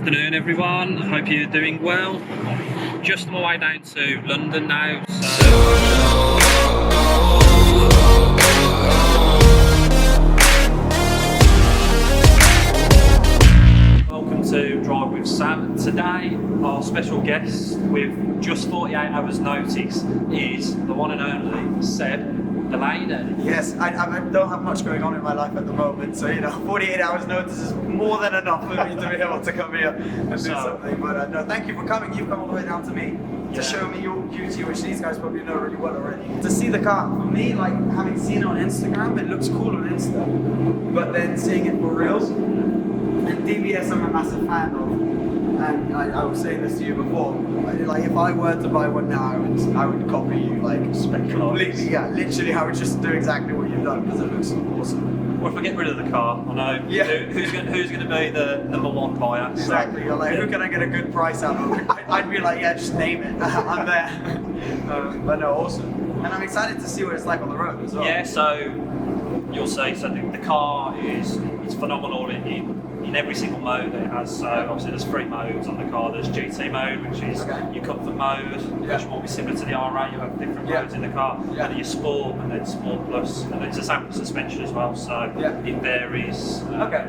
afternoon, everyone. I hope you're doing well. Just on my way down to London now. Welcome to Drive with Sam. Today, our special guest with just 48 hours notice is the one and only Seb Delanney. Yes, I don't have much going on in my life at the moment, so 48 hours notice is more than enough for me to be able to come here and do something. But no, thank you for coming. You've come all the way down to me to show me your beauty, which these guys probably know really well already. To see the car, for me, like having seen it on Instagram, it looks cool on Insta, but then seeing it for real, and DBS I'm a massive fan of. And I was saying this to you before, like if I were to buy one now, I would copy you, like completely. Yeah, literally, I would just do exactly what you've done because it looks awesome. Well, if I get rid of the car, I know who's going to be the number one buyer. Exactly. You're like, who can I get a good price out of? I'd be like, yeah, just name it. I'm there. But no, awesome. And I'm excited to see what it's like on the road as well. Yeah. So you'll see. So the car is phenomenal in every single mode it has. So obviously there's 3 modes on the car. There's GT mode, which is your comfort mode, which will be similar to the R8. You have different modes in the car. And then your Sport, and then Sport Plus, and then it's a sample suspension as well. So it varies. Okay.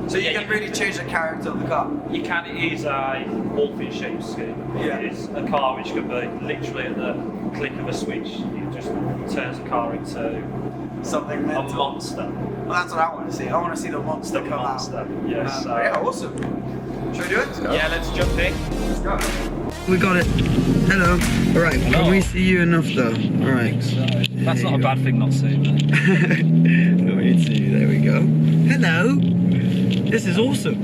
So you can really change the character of the car. You can. It is a wolf-in-sheep scheme. Yeah. It is a car which can be literally at the click of a switch. It just turns the car into something mental. A monster. Well, that's what I want to see. I want to see the monster come out. Yes. Yeah, awesome. Should we do it? Yeah, let's jump in. Let's go. We got it. Hello. All right. Hello. Can we see you enough though? All right. That's not a bad thing not seeing that. We need to see you. There we go. Hello. This is awesome.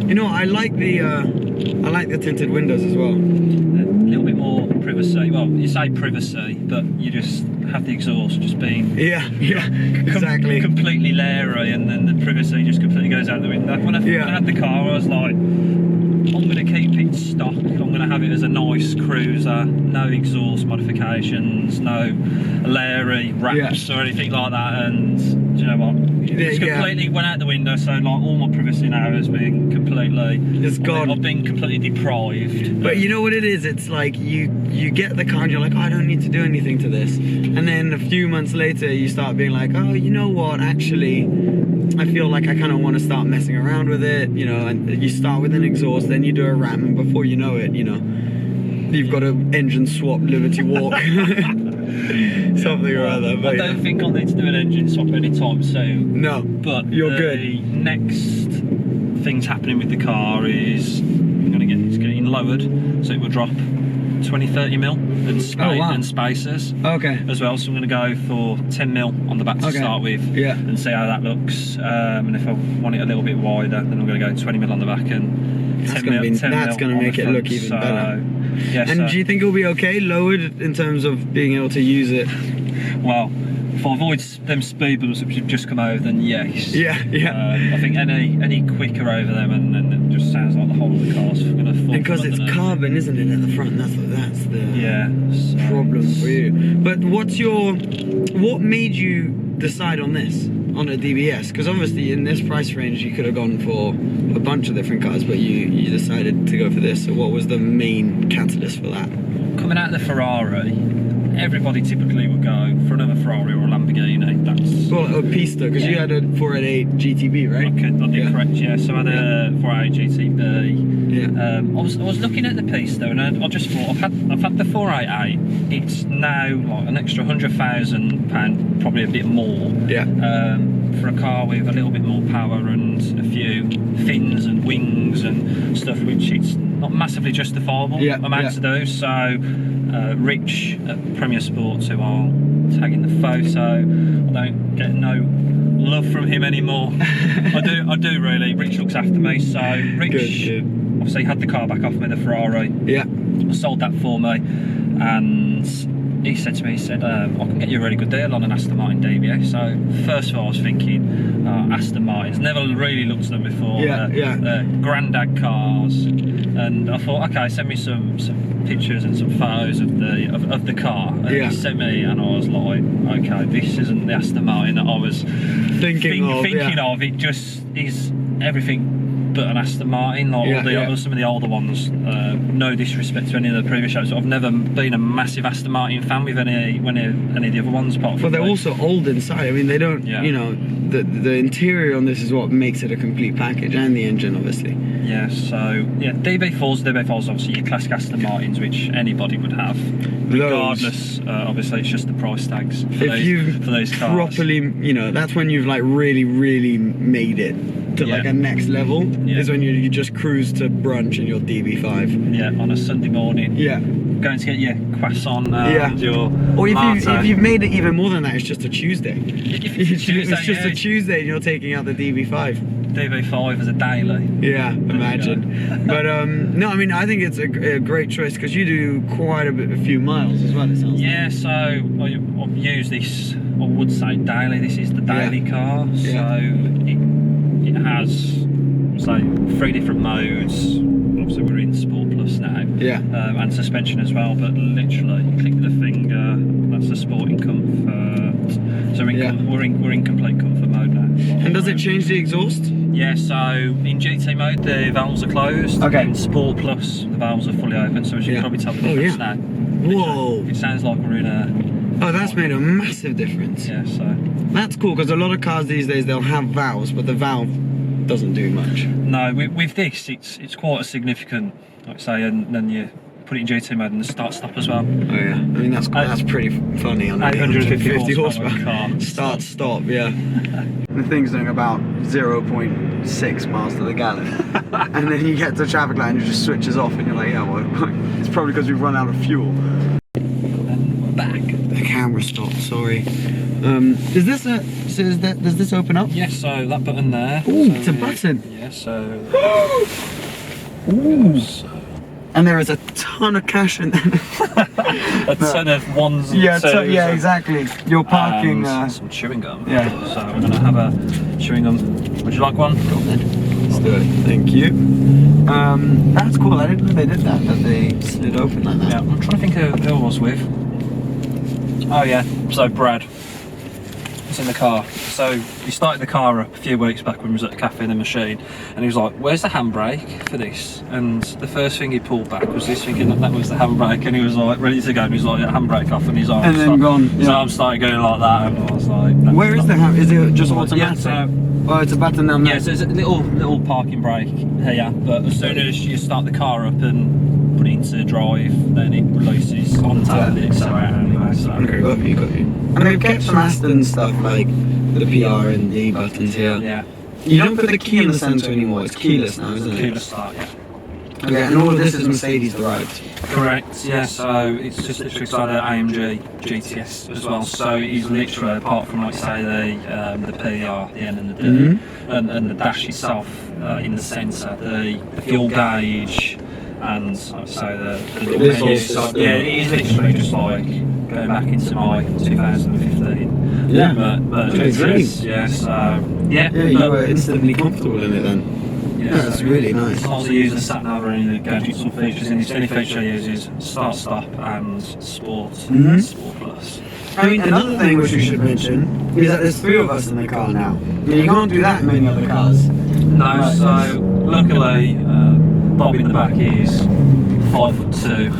You know, I like the tinted windows as well. A little bit more privacy. Well, you say privacy, but you just have the exhaust just being exactly completely leery, and then the privacy just completely goes out the window. When I had the car, I was like, I'm going to keep it stock. I'm going to have it as a nice cruiser, no exhaust modifications, no leery wraps or anything like that. And do you know what? It's completely went out the window. So like all my privacy now has been completely. It's gone. I've been completely deprived. But you know what it is? It's like you get the car and you're like, oh, I don't need to do anything to this. And then a few months later, you start being like, oh, you know what? Actually, I feel like I kind of want to start messing around with it, and you start with an exhaust, then you do a ram, and before you know it, you've got an engine swap, Liberty Walk, something or other. But I don't think I'll need to do an engine swap anytime soon. No, but you're good. The next thing's happening with the car is it's getting lowered, so it will drop 20-30 mil and spacers as well. So I'm going to go for 10 mil on the back to start with, and see how that looks. And if I want it a little bit wider, then I'm going to go 20 mil on the back and 10 mil. That's going to make it look even better. Yeah, and do you think it'll be okay lowered in terms of being able to use it? Well, if I avoid them speed bumps which have just come over, then yes. I think any quicker over them, and then it just sounds like the whole of the car's going to fall. Because it's carbon, isn't it, at the front? That's the problem for you. But what made you decide on this, on a DBS? Because obviously in this price range you could have gone for a bunch of different cars, but you decided to go for this. So what was the main catalyst for that? Coming out of the Ferrari, everybody typically would go for another Ferrari or a Lamborghini. That's a Pista, because you had a 488 GTB, right? I did correct, yeah. So I had a 488 GTB. I was looking at the Pista, and I just thought I've had the 488. It's now like an extra £100,000, probably a bit more. For a car with a little bit more power and a few fins and wings and stuff, which it's not massively justifiable amount to do. So Rich at Premier Sports, who I'll tag in the photo, I don't get no love from him anymore. I do really. Rich looks after me. So Rich obviously had the car back off me, the Ferrari. Sold that for me, and he said to me, I can get you a really good deal on an Aston Martin DBS. So first of all I was thinking, Aston Martins, never really looked at them before. Grandad cars, and I thought, okay, send me some pictures and some photos of the car. And he sent me, and I was like, okay, this isn't the Aston Martin that I was thinking of. It just is everything but an Aston Martin, like some of the older ones. No disrespect to any of the previous shows, I've never been a massive Aston Martin fan with any of the other ones. Apart from they're also old inside. I mean, they don't. You know, the interior on this is what makes it a complete package, and the engine, obviously. Yeah. So yeah, DB4s obviously your classic Aston Martins, which anybody would have, regardless. Obviously, it's just the price tags for those cars. Properly, you know, that's when you've like really made it to like a next level. Is when you just cruise to brunch in your DB5. Yeah, on a Sunday morning. Yeah. Going to get your croissant. Your or if you've made it even more than that, it's just a Tuesday. It's just a Tuesday and you're taking out the DB5. DB5 as a daily. Yeah, imagine. But no, I mean, I think it's a great choice because you do quite a few miles as well, it sounds like. So I use this, I would say daily. This is the daily car. So it has 3 different modes. Obviously we're in Sport Plus now. And suspension as well, but literally click the finger, that's the sporting comfort. So we're in complete comfort mode now. And does it change the exhaust? Yeah, so in GT mode the valves are closed. Okay. In Sport Plus the valves are fully open, so as you can probably tell the difference now. Whoa! It sounds like we're in a... Oh, that's made a massive difference. Yeah, so... That's cool, because a lot of cars these days, they'll have valves, but the valve doesn't do much. No, with this, it's quite a significant, like I say, and then you put it in GT mode and the start-stop as well. Oh yeah, I mean that's pretty funny on 850 horsepower car. Start-stop, yeah. The thing's doing about 0.6 miles to the gallon. And then you get to a traffic light and it just switches off and you're like, yeah, well, it's probably because we've run out of fuel. And we're back. The camera stopped, sorry. Does this open up? Yes, so that button there. Ooh, it's a button. Yeah, so... Ooh. And there is a ton of cash in there. A ton of ones and twos. Yeah, exactly. You're parking... some chewing gum. Yeah. So we're going to have a chewing gum. Would you like one? Go on then. Let's do it. Thank you. That's cool. I didn't know they did that they slid open like that. Yeah, I'm trying to think who I was with. Oh yeah, so Brad. He's in the car. So he started the car up a few weeks back when we was at the cafe in the machine, and he was like, "Where's the handbrake for this?" And the first thing he pulled back was this, thinking that was the handbrake, and he was like ready to go, and he was like, "Handbrake off," and his arm. And then gone. His arm started going like that, and I was like, "Where is the hand? Is it just automatic?" Yeah, oh, it's a button down there. Yeah, so there's a little parking brake here, but as soon as you start the car up and put it into drive, then it releases onto the accelerator anyway. So. Okay, got you. And they've kept some Aston stuff like the PR and D buttons here. Yeah. You don't put the key in the centre anymore, it's keyless now, isn't it? Keyless start, yeah. Okay, and all of this is Mercedes derived. Correct, yeah, so it's just literally inside the AMG GTS as well, so it's literally, apart from like say the PR, the N and the D, and the dash itself in the centre, the fuel gauge, and I'd say the menu, so, yeah, it is literally just like going back into my 2015. Yeah, but GTS, yeah, so yeah, you were instantly comfortable in it then. Yeah, that's really nice. I also use the sat nav or any of the gadgets or features in this. The only feature I use is start, stop, and sport. Sport Plus. I mean, another thing which we should mention is that there's 3 of us in the car now. You can't do that in many other cars. No, so luckily Bob in the back is 5'2".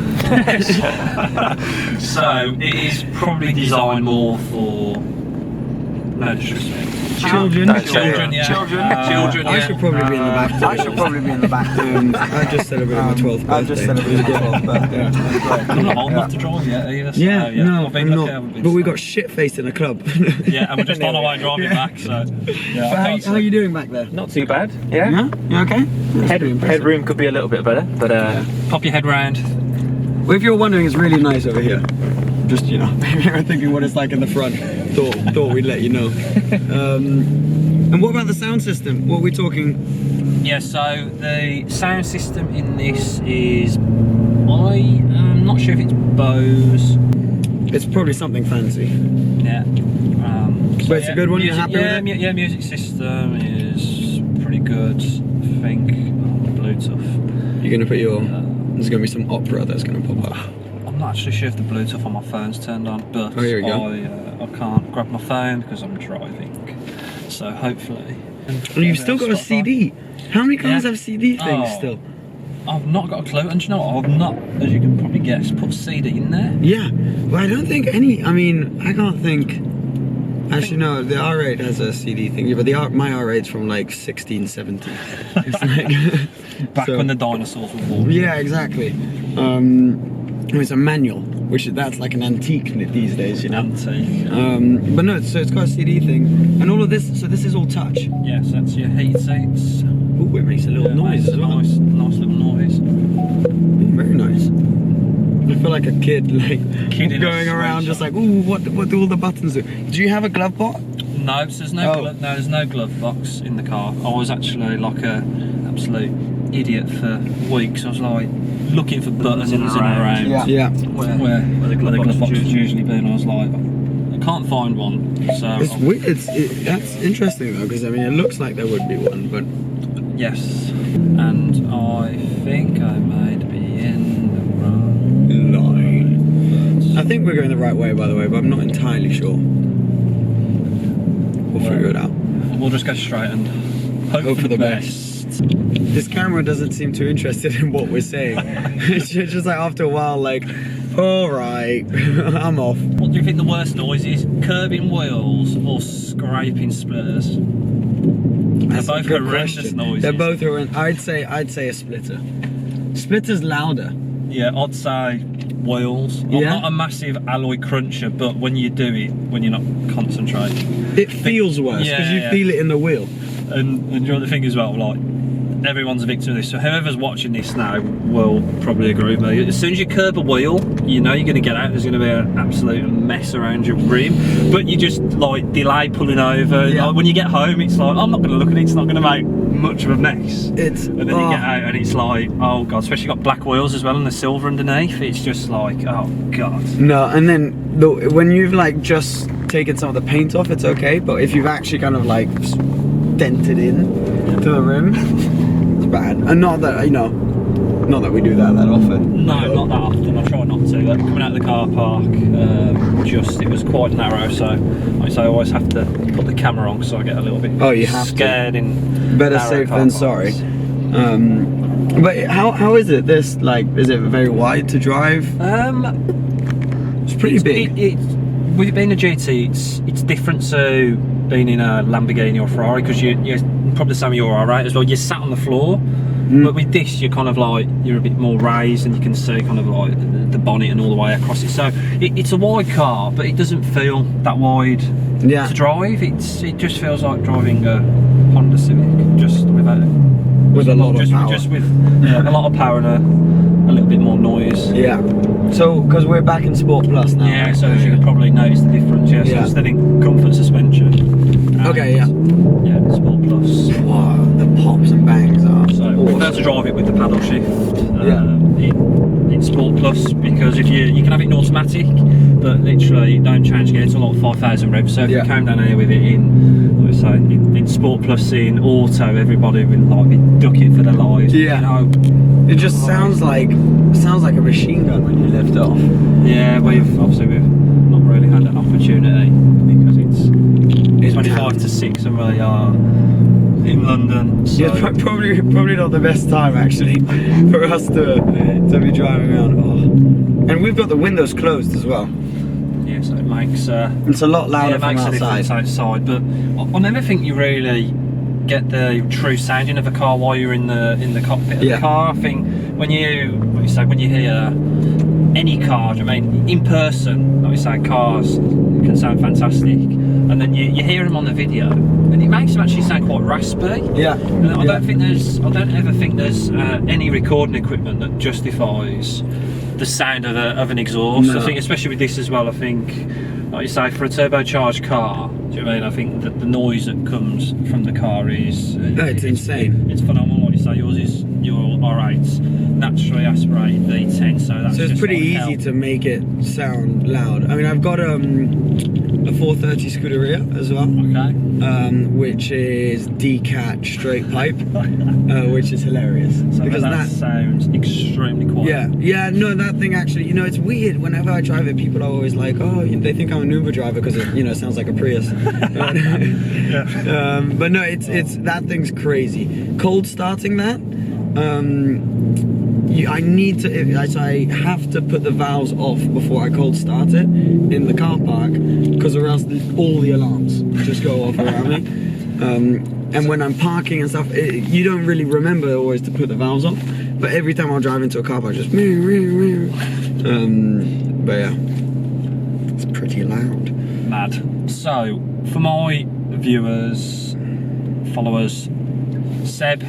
So it is probably designed more for no disrespect. Children, yeah. Children, Children, I should probably be in the back. I should probably be in the back. I just celebrated my 12th birthday. I just celebrated my 12th birthday. I'm not old enough to drive yet either. So, No, I've been I'm lucky, I not. haven't been But we stuck. got shit-faced in a club. Yeah, and we're just on our way driving back, so yeah. How are you doing back there? Not too bad. Yeah. Yeah? You okay? Headroom could be a little bit better, but Pop your head round. Well, if you're wondering, it's really nice over here. Just, you know, maybe you're thinking what it's like in the front. Thought we'd let you know. And what about the sound system? What are we talking? Yeah, so the sound system in this is, I'm not sure if it's Bose. It's probably something fancy. Yeah. But it's a good one, you're happy with it? Yeah, music system is pretty good, I think. Bluetooth. You're going to put your... There's going to be some opera that's going to pop up. I'm not actually sure if the Bluetooth on my phone's turned on, but oh, here we go. I can't grab my phone because I'm driving. So hopefully And you've still got a CD. How many cars have CD things still? I've not got a clue, and do you know what? I've not, as you can probably guess, put CD in there. Yeah, well, I don't think any. I mean, I can't think. Actually, no, the R8 has a CD thing. Yeah, but my R8's from like 1670. It's like back when the dinosaurs were born. Yeah, exactly. It's a manual, which that's like an antique these days, you know. Antique. But no, so it's got a CD thing, and all of this. So this is all touch. Yes, that's your heat seats. Ooh, it makes a little noise as well. Nice little noise. Very nice. I feel like a kid, like going around, just like, ooh, what do all the buttons do? Do you have a glove box? No, so there's no glove box in the car. I was actually like a absolute idiot for weeks. I was like looking for buttons in and around. Yeah. Where the glove box would usually be, and I was like, I can't find one. So it's weird. That's interesting though, because I mean, it looks like there would be one, but yes. And I think I might be in the wrong line. I think we're going the right way, by the way, but I'm not entirely sure. We'll figure it out. We'll just go straight and hope for the best. This camera doesn't seem too interested in what we're saying. It's just like after a while, like, all right, I'm off. What do you think the worst noise is? Curbing wheels or scraping splitters? That's They're both horrendous noises. They're both horrendous. I'd say a splitter. Splitter's louder. Yeah, I'd say wheels. I'm not a massive alloy cruncher, but when you do it, when you're not concentrating, it feels worse because you feel it in the wheel. And you know the thing as well, like, everyone's a victim of this, so whoever's watching this now will probably agree with me. As soon as you curb a wheel, you know you're going to get out, there's going to be an absolute mess around your rim, but you just like delay pulling over. Like, when you get home, it's like, I'm not going to look at it, it's not going to make much of a mess. And then you get out and it's like, oh god, especially got black wheels as well and the silver underneath, it's just like, oh god. No, and then when you've like just taken some of the paint off, it's okay, but if you've actually kind of like dented in to the rim, it's bad. And not that, you know, not that we do that often. No, not that often. I try not to. Coming out of the car park, it was quite narrow, so I always have to put the camera on, so I get a little bit scared in better safe than sorry. But how is it? This, like, is it very wide to drive? It's pretty big. With it being a GT, it's different to being in a Lamborghini or Ferrari, because you're probably the same with your R8 as well. You're sat on the floor, but with this you're kind of like, you're a bit more raised and you can see kind of like the bonnet and all the way across it. So it's a wide car, but it doesn't feel that wide to drive. It just feels like driving a Honda Civic, just with a lot of power. Just with a lot of power and a little bit more noise. Yeah. So, because we're back in Sport Plus now. Yeah, so as you can probably notice the difference. Yeah, so instead in comfort suspension. Okay, yeah. Yeah, Sport Plus. Wow, the pops and bangs are. So, I prefer to drive it with the paddle shift. In Sport Plus, because if you can have it in automatic, but literally don't change gear to like 5,000 revs. So if you came down here with it in, like I say, in Sport Plus, in auto, everybody will like be ducking for their lives. Yeah. You know, it just sounds like a machine gun when you lift off. Yeah, we've not really had an opportunity because it's 25 to 6 and we are in London. So. Yeah, probably not the best time actually for us to be driving around. And we've got the windows closed as well. Yeah, so it makes it's a lot louder from outside. It makes a difference outside, but I never think you really get the true sounding of a car while you're in the cockpit of the car. I think when you hear any car, I mean, in person, like we say, cars can sound fantastic, and then you hear them on the video, and it makes them actually sound quite raspy. Yeah. And I don't ever think there's any recording equipment that justifies the sound of an exhaust. No. I think, especially with this as well, I think, like you say, for a turbocharged car, do you know what I mean? I think that the noise that comes from the car is it's insane. It's phenomenal. Like you say, yours is your R8's naturally aspirated V10, so it's pretty easy to make it sound loud. I mean, I've got a 430 Scuderia as well. Okay. Which is decat straight pipe, which is hilarious. So because that sounds extremely quiet. Yeah, no, that thing actually, you know, it's weird. Whenever I drive it, people are always like, oh, they think I'm an Uber driver because it, you know, sounds like a Prius. Yeah. But no, it's that thing's crazy. Cold starting that, I need to, I have to put the valves off before I cold start it in the car park, because or else all the alarms just go off around me. And when I'm parking and stuff, you don't really remember always to put the valves off. But every time I'll drive into a car park, just but yeah, it's pretty loud. Mad. So, for my viewers, followers, Seb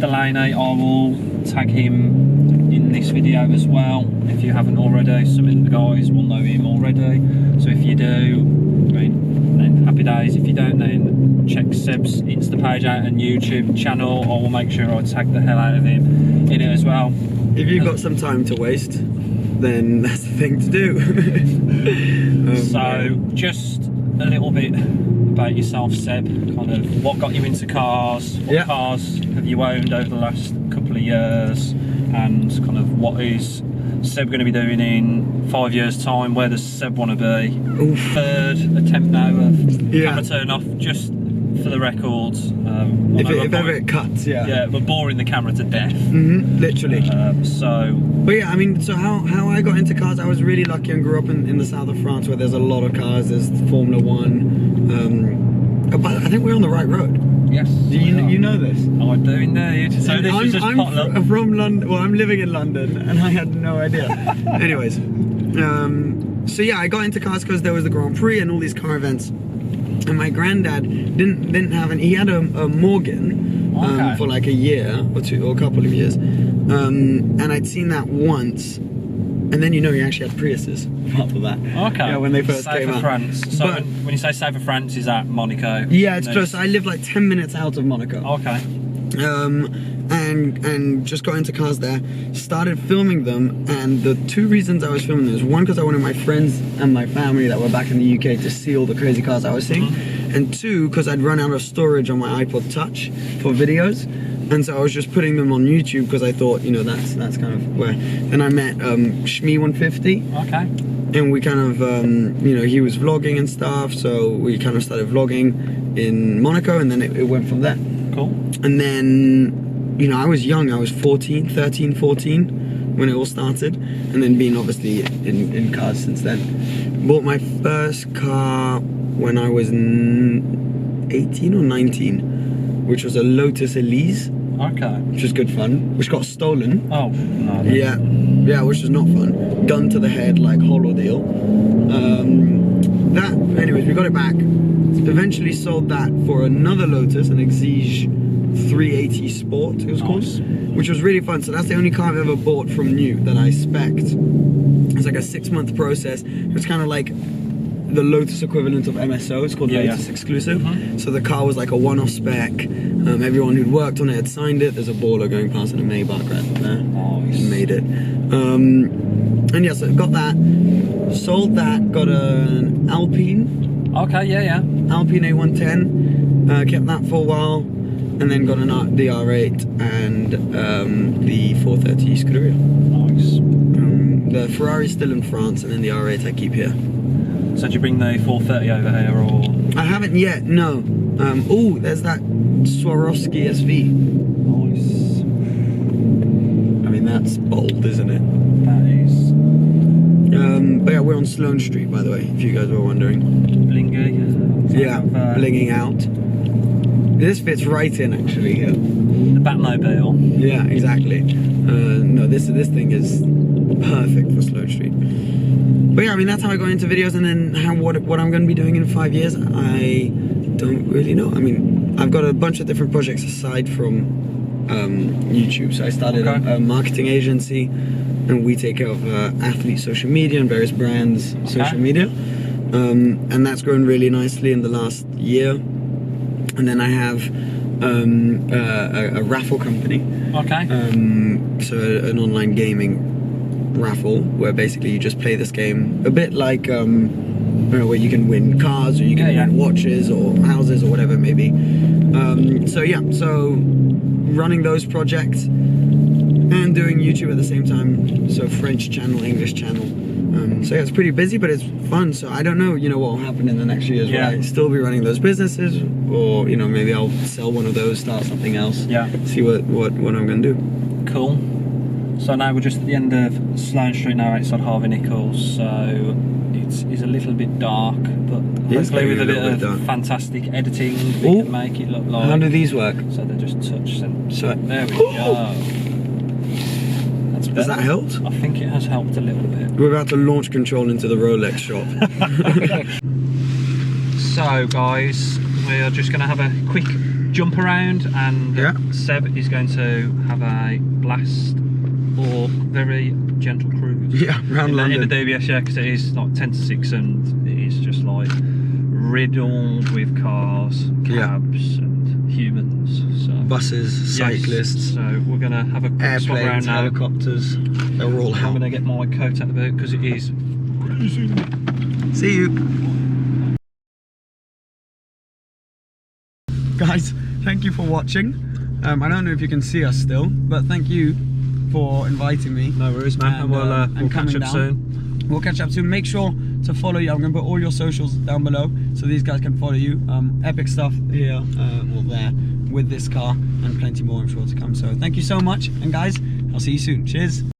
Delanney, I will tag him in this video as well, if you haven't already. Some of the guys will know him already, so if you do, I mean, then happy days. If you don't, then check Seb's Insta page out and YouTube channel. I will make sure I tag the hell out of him in it as well. If you've got some time to waste, then that's the thing to do. So, just a little bit about yourself, Seb. Kind of what got you into cars, what cars have you owned over the last couple of years, and kind of what is Seb going to be doing in 5 years' time? Where does Seb want to be? Oof. Third attempt now of camera turn off, just for the record. If ever it cuts, yeah, we're boring the camera to death. Literally. But yeah, I mean, so how I got into cars, I was really lucky and grew up in the south of France, where there's a lot of cars. There's Formula One. But I think we're on the right road. Yes. Do you know this? I do indeed. So this is just I'm from London. Well, I'm living in London, and I had no idea. Anyways, so yeah, I got into cars because there was the Grand Prix and all these car events. And my granddad didn't have any. He had a Morgan for like a year or two, or a couple of years, and I'd seen that once. And then, you know, he actually had Priuses after that. Okay. Yeah, when they first came out. France. So when you say south of France, is that Monaco? Yeah, it's close. I live like 10 minutes out of Monaco. Okay. And just got into cars there, started filming them, and the two reasons I was filming them was, one, because I wanted my friends and my family that were back in the UK to see all the crazy cars I was seeing, and two, because I'd run out of storage on my iPod Touch for videos, and so I was just putting them on YouTube because I thought, you know, that's kind of where. Then I met Shmee150. Okay. And we kind of, you know, he was vlogging and stuff, so we kind of started vlogging in Monaco, and then it went from there. Cool. And then, you know, I was young, I was 13, 14 when it all started, and then been obviously in cars since then. Bought my first car when I was 18 or 19, which was a Lotus Elise. Okay. Which was good fun, which got stolen. Oh, no. Yeah, which was not fun. Gun to the head, like holo deal. Anyways, we got it back. Eventually sold that for another Lotus, an Exige 380 Sport, it was called, which was really fun. So that's the only car I've ever bought from new that I spec'd. It's like a 6-month process. It was kind of like the Lotus equivalent of MSO. It's called Lotus Exclusive. So the car was like a one-off spec. Everyone who'd worked on it had signed it. There's a baller going past in a Maybach right there. Nice. Made it. And yeah, so got that. Sold that. Got an Alpine. Okay, yeah. Alpine A110. Kept that for a while. And then got the R8 and the 430 Scuderia. Nice. The Ferrari's still in France, and then the R8 I keep here. So did you bring the 430 over here, or? I haven't yet, no. Oh, there's that Swarovski SV. Nice. I mean, that's bold, isn't it? That is. But yeah, we're on Sloane Street, by the way, if you guys were wondering. Blingy. Yeah, blinging out. This fits right in, actually, here. The Batmobile. Yeah, exactly. No, this thing is perfect for Sloane Street. But yeah, I mean, that's how I got into videos, and then what I'm going to be doing in 5 years, I don't really know. I mean, I've got a bunch of different projects aside from YouTube. So I started a marketing agency, and we take care of athlete social media and various brands' social media. And that's grown really nicely in the last year. And then I have a raffle company. Okay. So an online gaming raffle where basically you just play this game a bit like where you can win cars or you can win watches or houses or whatever it may be. So yeah, so running those projects and doing YouTube at the same time. So French channel, English channel. So yeah, it's pretty busy, but it's fun. So I don't know, what will happen in the next few years. Will I still be running those businesses, or maybe I'll sell one of those, start something else. Yeah. See what I'm gonna do. Cool. So now we're just at the end of Sloane Street now, outside Harvey Nichols. So it's a little bit dark, but hopefully with a bit of fantastic editing, we can make it look like. How do these work? So they just touch them. So there we go. Has that helped? I think it has helped a little bit. We're about to launch control into the Rolex shop. So guys, we are just going to have a quick jump around, and Seb is going to have a blast or very gentle cruise. Yeah, around London. In the DBS, because it is like 10 to 6 and it is just like riddled with cars, cabs and humans. So buses, cyclists. So we're going to have a quick swap around now. Helicopters, they're all out. I'm going to get my coat out of the boot because it is freezing. See you. Guys, thank you for watching. I don't know if you can see us still, but thank you for inviting me. No worries, man. And we'll catch up soon. We'll catch up soon. Make sure to follow you. I'm going to put all your socials down below so these guys can follow you. Epic stuff here, there with this car, and plenty more I'm sure to come. So thank you so much, and guys, I'll see you soon. Cheers.